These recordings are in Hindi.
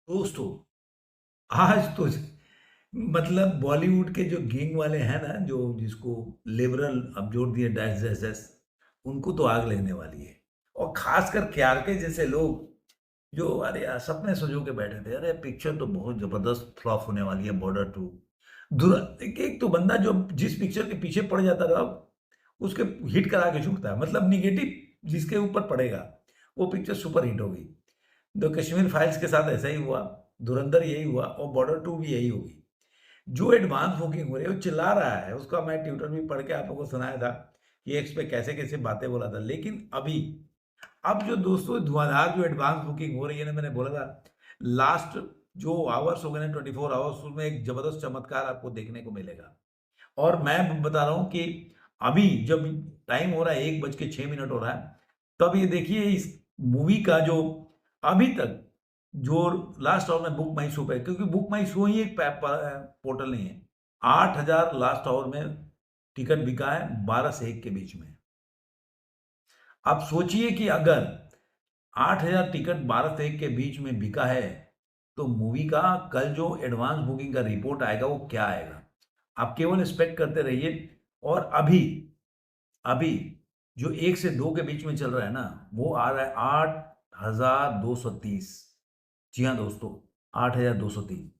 दोस्तों, आज तो मतलब बॉलीवुड के जो गैंग वाले हैं ना, जो जिसको लिबरल अब जोड़ दिए डैश डैश डैश, उनको तो आग लगने वाली है। और खासकर केआरके जैसे लोग जो अरे यार सपने संजो के बैठे थे, अरे पिक्चर तो बहुत जबरदस्त फ्लॉप होने वाली है बॉर्डर टू। एक तो बंदा जो जिस पिक्चर के पीछे पड़ जाता था, उसके हिट करा के छूटता है। मतलब निगेटिव जिसके ऊपर पड़ेगा वो पिक्चर सुपर हिट होगी। द कश्मीर फाइल्स के साथ ऐसा ही हुआ, धुरंधर यही हुआ और बॉर्डर टू भी यही होगी। जो एडवांस बुकिंग हो रही है वो चिल्ला रहा है, उसका मैं ट्विटर भी पढ़ के आप लोगों को सुनाया था कि एक्स पे कैसे कैसे बातें बोला था। लेकिन अभी अब जो दोस्तों धुआंधार जो एडवांस बुकिंग हो रही है ना, मैंने बोला था लास्ट जो आवर्स हो गए ना 24 आवर्स, उसमें एक जबरदस्त चमत्कार आपको देखने को मिलेगा। और मैं बता रहा हूँ कि अभी जब टाइम हो रहा है 1:06 हो रहा है, तब ये देखिए इस मूवी का जो अभी तक जो लास्ट आवर में बुक माई शो पे, क्योंकि बुक माई शो ही एक पोर्टल नहीं है, 8,000 लास्ट आवर में टिकट बिका है 12 से 1 के बीच में। आप सोचिए कि अगर 8,000 टिकट 12 से 1 के बीच में बिका है, तो मूवी का कल जो एडवांस बुकिंग का रिपोर्ट आएगा वो क्या आएगा। आप केवल एक्सपेक्ट करते रहिए। और अभी अभी जो 1 से 2 के बीच में चल रहा है ना, वो आ रहा है 8,230। जी हाँ दोस्तों, 8,203।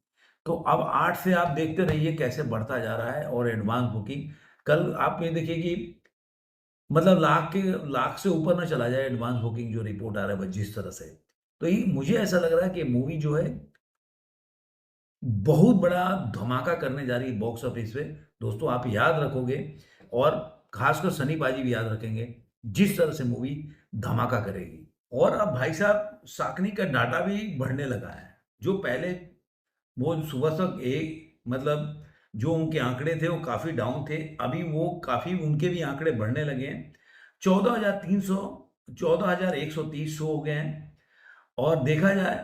तो अब 8 से आप देखते रहिए कैसे बढ़ता जा रहा है। और एडवांस बुकिंग कल आप ये देखिए कि मतलब लाख से ऊपर ना चला जाए एडवांस बुकिंग जो रिपोर्ट आ रहा है जिस तरह से। तो ये मुझे ऐसा लग रहा है कि मूवी जो है बहुत बड़ा धमाका करने जा रही है बॉक्स ऑफिस पे। दोस्तों आप याद रखोगे और खासकर सनी पाजी भी याद रखेंगे जिस तरह से मूवी धमाका करेगी। और अब भाई साहब साकनी का डाटा भी बढ़ने लगा है। जो पहले वो सुबह तक एक मतलब जो उनके आंकड़े थे वो काफ़ी डाउन थे, अभी वो काफ़ी उनके भी आंकड़े बढ़ने लगे हैं। 14,300 14,130 शो हो गए हैं। और देखा जाए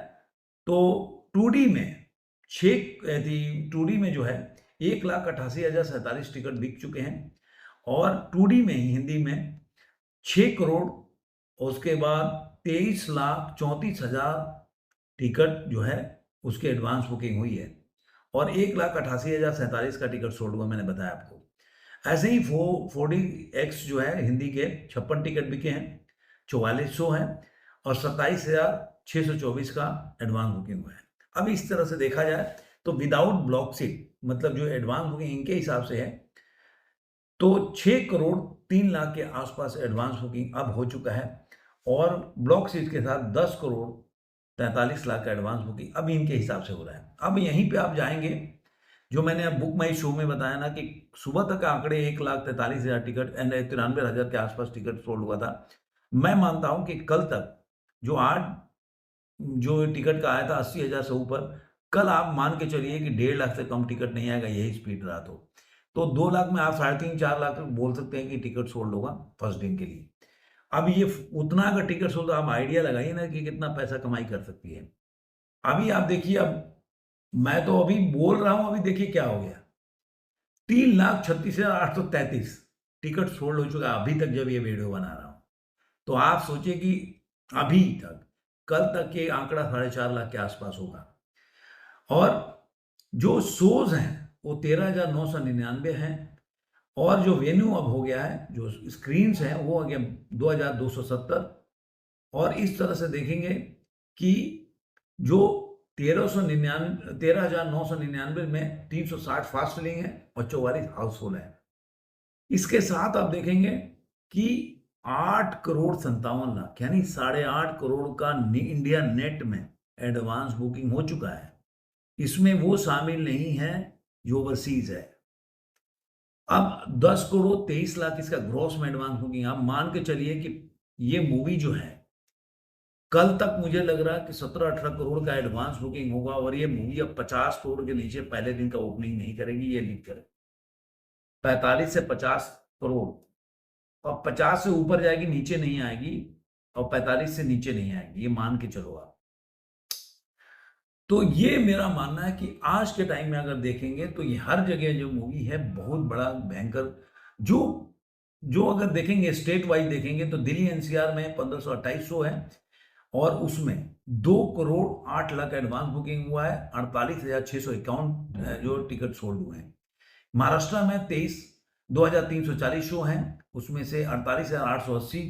तो 2D में 2D में जो है 1,88,047 टिकट बिक चुके हैं। और 2D में ही हिंदी में 6 करोड़ और उसके बाद 23,34,000 टिकट जो है उसकी एडवांस बुकिंग हुई है। और 1,88,047 का टिकट सोल्ड हुआ, मैंने बताया आपको। ऐसे ही 4DX जो है हिंदी के 56 टिकट बिके हैं, 4400 हैं। और 27,624 का एडवांस बुकिंग हुआ है। अब इस तरह से देखा जाए तो विदाउट ब्लॉक सीट मतलब जो एडवांस बुकिंग इनके हिसाब से है, तो 6 करोड़ 3 लाख के आसपास एडवांस बुकिंग अब हो चुका है। और ब्लॉक सीट के साथ 10 करोड़ 43 लाख का एडवांस बुकिंग अब इनके हिसाब से हो रहा है। अब यहीं पे आप जाएंगे, जो मैंने अब बुक माई शो में बताया ना कि सुबह तक आंकड़े 1,43,000 टिकट एंड 93,000 के आसपास टिकट सोल्ड हुआ था। मैं मानता हूं कि कल तक जो आज जो टिकट का आया था 80,000 से ऊपर, कल आप मान के चलिए कि 1.5 लाख से कम टिकट नहीं आएगा, यही स्पीड रहा तो 2 लाख में आप 3.5 4 लाख तक बोल सकते हैं कि टिकट सोल्ड होगा फर्स्ट दिन के लिए। अब ये उतना अगर टिकट सोल्ड, आप आइडिया लगाइए ना कि कितना पैसा कमाई कर सकती है। अभी आप देखिए, अब मैं तो अभी बोल रहा हूं, अभी देखिए क्या हो गया। 3,36,833 टिकट सोल्ड हो चुका है अभी तक जब ये वीडियो बना रहा हूं। तो आप सोचिए कि अभी तक कल तक के आंकड़ा 4.5 लाख के आसपास होगा। और जो शोज हैं वो 13,999 हैं। और जो वेन्यू अब हो गया है, जो स्क्रीन्स हैं वो हो गया 2,270। और इस तरह से देखेंगे कि जो 13,999 में 360 फास्ट लिंक है और 44 हाउसफुल है। इसके साथ आप देखेंगे कि 8,57 लाख यानी 8.5 करोड़ का इंडिया नेट में एडवांस बुकिंग हो चुका है। इसमें वो शामिल नहीं है जो ओवरसीज है। अब 10,23 लाख इसका ग्रॉस में एडवांस बुकिंग। आप मान के चलिए कि ये मूवी जो है कल तक मुझे लग रहा है कि 17-18 करोड़ का एडवांस बुकिंग होगा। और ये मूवी अब 50 करोड़ के नीचे पहले दिन का ओपनिंग नहीं करेगी, ये लिख कर 45 से 50 करोड़। और 50 से ऊपर जाएगी, नीचे नहीं आएगी। और 45 से नीचे नहीं आएगी, ये मान के चलो आप। तो ये मेरा मानना है कि आज के टाइम में अगर देखेंगे तो ये हर जगह जो मूवी है बहुत बड़ा भयंकर, जो जो अगर देखेंगे स्टेट वाइज देखेंगे तो दिल्ली एनसीआर में 1528 शो है। और उसमें 2,08,00,000 एडवांस बुकिंग हुआ है, 48,651 जो टिकट सोल्ड हुए हैं। महाराष्ट्र में 2,340 शो हैं, उसमें से 48,880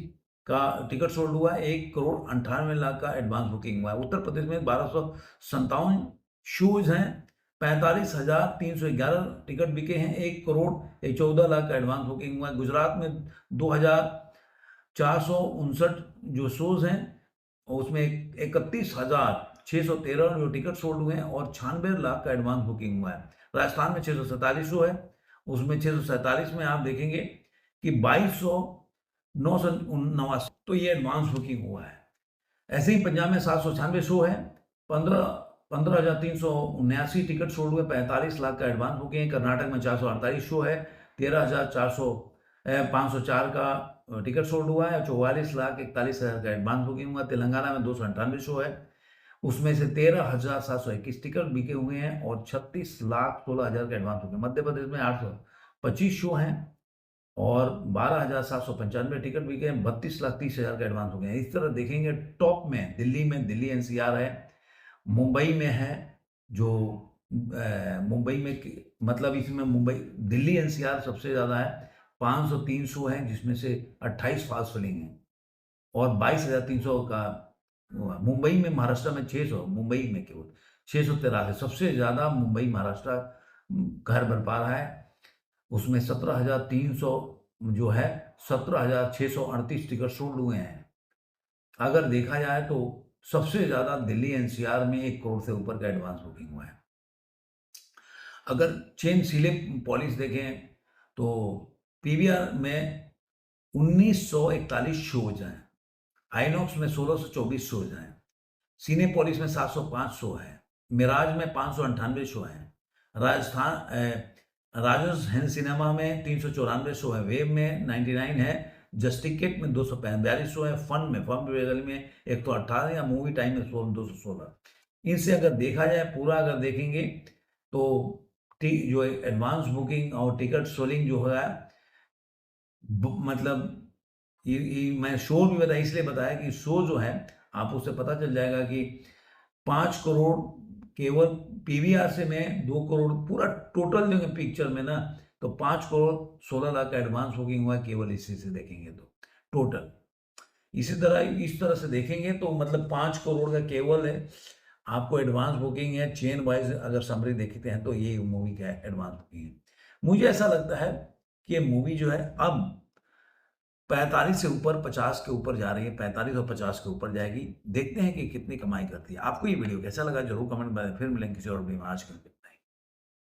का टिकट सोल्ड हुआ है, 1,98,00,000 का एडवांस बुकिंग हुआ है। उत्तर प्रदेश में 1257 शोज हैं, 45,311 टिकट बिके हैं, 1,14,00,000 का एडवांस बुकिंग हुआ है। गुजरात में 2,459 जो शोज हैं, उसमें 31,613 जो टिकट सोल्ड हुए हैं और 96,00,000 का एडवांस बुकिंग हुआ है। राजस्थान में 647 शो है, उसमें 647 में आप देखेंगे कि 22,989 तो ये एडवांस बुकिंग हुआ है। ऐसे ही पंजाब में 796 शो है, 15,379 टिकट सोल्ड हुए, 45 लाख का एडवांस बुकिंग है। कर्नाटक में 448 शो है, 13,504 का टिकट सोल्ड हुआ है, 44,41,000 का एडवांस बुकिंग हुआ। तेलंगाना में 298 शो है, उसमें से 13,721 टिकट बिके हुए हैं और 36,16,000 का एडवांस बुकिंग। मध्य प्रदेश में 825 शो हैं और 12,795 टिकट बिके हैं, 32,30,000 का एडवांस बुकिंग है। इस तरह देखेंगे टॉप में दिल्ली एनसीआर है, मुंबई में है, जो मुंबई में मतलब इसमें मुंबई दिल्ली एनसीआर सबसे ज़्यादा है, 503 शो हैं, जिसमें से 28 फास्ट फिलिंग हैं और 22,300 का मुंबई में। महाराष्ट्र में 600, मुंबई में केवल 613 सबसे ज़्यादा मुंबई महाराष्ट्र घर बन पा रहा है। उसमें 17,300 जो है 17,638 टिकट सोल्ड हुए हैं। अगर देखा जाए तो सबसे ज़्यादा दिल्ली एनसीआर में 1 करोड़ से ऊपर का एडवांस बुकिंग हुआ है। अगर चेन स्लीप पॉलिसी देखें तो पीवीआर में 1941 शोज हैं, आइनॉक्स में 1624 शोज हैं, सिनेपोलिस में 705 शो है, मिराज में 598 शो हैं, राजस हिंद सिनेमा में 394 शो है, वेब में 99 है, जस्ट टिकट में 242 शो है, फन में 118 या मूवी टाइम में 216। इनसे अगर देखा जाए पूरा अगर देखेंगे तो जो एडवांस बुकिंग और टिकट सोलिंग जो है मतलब मैं शो भी बताया, इसलिए बताया कि शो जो है आप उससे पता चल जाएगा कि 5 करोड़ केवल पीवीआर से में 2 करोड़ पूरा टोटल जो पिक्चर में ना, तो 5 करोड़ 16 लाख का एडवांस बुकिंग हुआ केवल इसी से देखेंगे तो टोटल। इसी तरह इस तरह से देखेंगे तो मतलब 5 करोड़ का केवल है आपको एडवांस बुकिंग है। चेन वाइज अगर समरी देखते हैं तो ये मूवी का एडवांस बुकिंग है। मुझे ऐसा लगता है कि ये मूवी जो है अब 45 से ऊपर 50 के ऊपर जा रही है, 45 और 50 के ऊपर जाएगी। देखते हैं कि कितनी कमाई करती है। आपको ये वीडियो कैसा लगा जरूर कमेंट में, फिर मिलेंगे किसी और वीडियो में। आज के